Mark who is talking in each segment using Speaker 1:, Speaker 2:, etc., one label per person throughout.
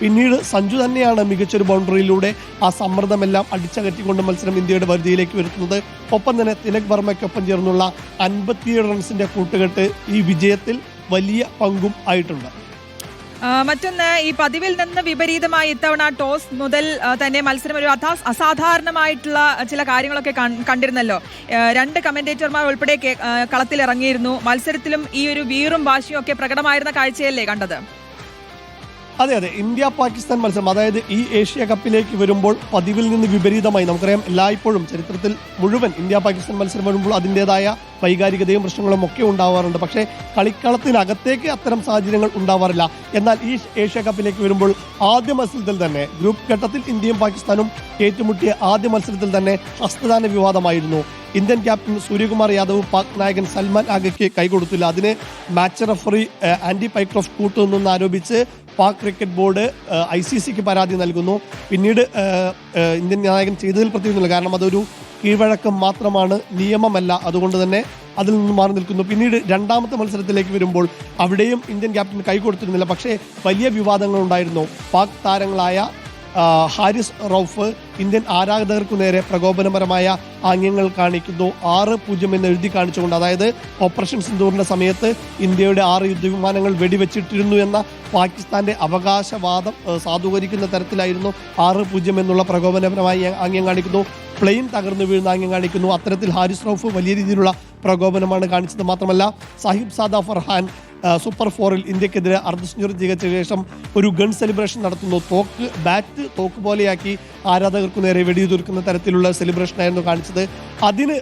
Speaker 1: പിന്നീട് സഞ്ജു തന്നെയാണ് മികച്ചൊരു ബൗണ്ടറിയിലൂടെ ആ സമ്മർദ്ദമെല്ലാം അടിച്ചകറ്റിക്കൊണ്ട് മത്സരം ഇന്ത്യയുടെ പരിധിയിലേക്ക് വരുത്തുന്നത്. ഒപ്പം തന്നെ തിലക് വർമ്മയ്ക്കൊപ്പം ചേർന്നുള്ള 57 റൺസിന്റെ കൂട്ടുകെട്ട് ഈ വിജയത്തിൽ വലിയ പങ്കും ആയിട്ടുണ്ട്.
Speaker 2: മറ്റൊന്ന്, ഈ പതിവിൽ നിന്ന് വിപരീതമായി ഇത്തവണ ടോസ് മുതൽ തന്നെ മത്സരം ഒരു അസാധാരണമായിട്ടുള്ള ചില കാര്യങ്ങളൊക്കെ കണ്ടിരുന്നല്ലോ. 2 കമന്റേറ്റർമാർ ഉൾപ്പെടെ കളത്തിലിറങ്ങിയിരുന്നു. മത്സരത്തിലും ഈ ഒരു വീറും വാശിയും ഒക്കെ പ്രകടമായിരുന്ന കാഴ്ചയല്ലേ കണ്ടത്?
Speaker 1: അതെ, ഇന്ത്യ പാകിസ്ഥാൻ മത്സരം, അതായത് ഈ ഏഷ്യ കപ്പിലേക്ക് വരുമ്പോൾ പതിവിൽ നിന്ന് വിപരീതമായി നമുക്കറിയാം, എല്ലായ്പ്പോഴും ചരിത്രത്തിൽ മുഴുവൻ ഇന്ത്യ പാകിസ്ഥാൻ മത്സരം വരുമ്പോൾ അതിൻ്റെതായ വൈകാരികതയും പ്രശ്നങ്ങളും ഒക്കെ ഉണ്ടാവാറുണ്ട്. പക്ഷേ കളിക്കളത്തിനകത്തേക്ക് അത്തരം സാഹചര്യങ്ങൾ ഉണ്ടാവാറില്ല. എന്നാൽ ഈ ഏഷ്യ കപ്പിലേക്ക് വരുമ്പോൾ ആദ്യ മത്സരത്തിൽ തന്നെ ഗ്രൂപ്പ് ഘട്ടത്തിൽ ഇന്ത്യയും പാകിസ്ഥാനും ഏറ്റുമുട്ടിയ ആദ്യ മത്സരത്തിൽ തന്നെ ഹസ്തദാന വിവാദമായിരുന്നു. ഇന്ത്യൻ ക്യാപ്റ്റൻ സൂര്യകുമാർ യാദവ് പാക് നായകൻ സൽമാൻ ആഗയ്ക്ക് കൈകൊടുത്തില്ല. അതിന് മാച്ച് റഫറി ആൻഡി പൈക്രോഫ് കൂട്ടുനിന്ന് ആരോപിച്ച് പാക് ക്രിക്കറ്റ് ബോർഡ് ICCക്ക് പരാതി നൽകുന്നു. പിന്നീട് ഇന്ത്യൻ നായകൻ ചെയ്തതിൽ പ്രത്യേകമൊന്നുമില്ല, കാരണം അതൊരു കീഴ്വഴക്കം മാത്രമാണ്, നിയമമല്ല. അതുകൊണ്ട് തന്നെ അതിൽ നിന്ന് മാറി നിൽക്കുന്നു. പിന്നീട് രണ്ടാമത്തെ മത്സരത്തിലേക്ക് വരുമ്പോൾ അവിടെയും ഇന്ത്യൻ ക്യാപ്റ്റൻ കൈകൊടുത്തിരുന്നില്ല. പക്ഷേ വലിയ വിവാദങ്ങൾ ഉണ്ടായിരുന്നു. പാക് താരങ്ങളായ ഹാരിസ് റൌഫ് ഇന്ത്യൻ ആരാധകർക്കു നേരെ പ്രകോപനപരമായ ആംഗ്യങ്ങൾ കാണിക്കുന്നു. 6-0 എന്ന് എഴുതി കാണിച്ചുകൊണ്ട്, അതായത് ഓപ്പറേഷൻ സിന്ദൂറിന്റെ സമയത്ത് ഇന്ത്യയുടെ 6 യുദ്ധവിമാനങ്ങൾ വെടിവെച്ചിട്ടിരുന്നു എന്ന പാകിസ്ഥാന്റെ അവകാശവാദം സാധൂകരിക്കുന്ന തരത്തിലായിരുന്നു 6-0 എന്നുള്ള പ്രകോപനപരമായ ആംഗ്യം കാണിക്കുന്നു. പ്ലെയിൻ തകർന്നു വീഴുന്ന ആംഗ്യം കാണിക്കുന്നു. അത്തരത്തിൽ ഹാരിസ് റൌഫ് വലിയ രീതിയിലുള്ള പ്രകോപനമാണ് കാണിച്ചത്. മാത്രമല്ല, സാഹിബ് സാദ ഫർഹാൻ സൂപ്പർ 4-ൽ ഇന്ത്യക്കെതിരെ അർദ്ധ സെഞ്ചുറി തികച്ച ശേഷം ഒരു ഗൺ സെലിബ്രേഷൻ നടത്തുന്നു. ബാറ്റ് തോക്ക് പോലെയാക്കി ആരാധകർക്കു നേരെ വെടിയുതിർക്കുന്ന തരത്തിലുള്ള സെലിബ്രേഷനായിരുന്നു കാണിച്ചത്. അതിന്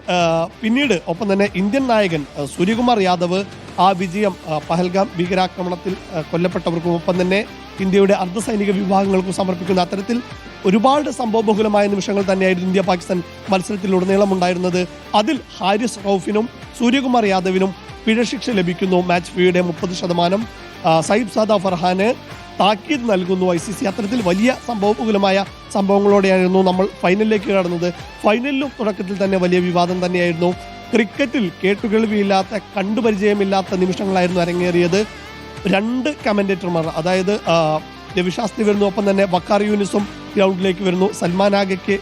Speaker 1: പിന്നീട് ഒപ്പം തന്നെ ഇന്ത്യൻ നായകൻ സൂര്യകുമാർ യാദവ് ആ വിജയം പഹൽഗാം ഭീകരാക്രമണത്തിൽ കൊല്ലപ്പെട്ടവർക്കും ഒപ്പം തന്നെ ഇന്ത്യയുടെ അർദ്ധസൈനിക വിഭാഗങ്ങൾക്കും സമർപ്പിക്കുന്ന അത്തരത്തിൽ ഒരുപാട് സംഭവബഹുലമായ നിമിഷങ്ങൾ തന്നെയായിരുന്നു ഇന്ത്യ പാകിസ്ഥാൻ മത്സരത്തിലുടനീളം ഉണ്ടായിരുന്നത്. അതിൽ ഹാരിസ് റൌഫിനും സൂര്യകുമാർ യാദവിനും പിഴശിക്ഷ ലഭിക്കുന്നു. മാച്ച് ഫീയുടെ 30%. സാഹിബ് സാദ ഫർഹാന് താക്കീത് നൽകുന്നു ICC. അത്തരത്തിൽ വലിയ സംഭവബഹുലമായ സംഭവങ്ങളോടെയായിരുന്നു നമ്മൾ ഫൈനലിലേക്ക് കടന്നത്. ഫൈനലിലും തുടക്കത്തിൽ തന്നെ വലിയ വിവാദം തന്നെയായിരുന്നു. ക്രിക്കറ്റിൽ കേട്ടുകേൾവിയില്ലാത്ത, കണ്ടുപരിചയമില്ലാത്ത നിമിഷങ്ങളായിരുന്നു അരങ്ങേറിയത്. 2 കമന്റേറ്റർമാർ, അതായത് രവി ശാസ്ത്രി വരുന്നു, ഒപ്പം തന്നെ വക്കാർ യൂനിസും ഗ്രൗണ്ടിലേക്ക് വരുന്നു. സൽമാൻ ആഗയ്ക്ക്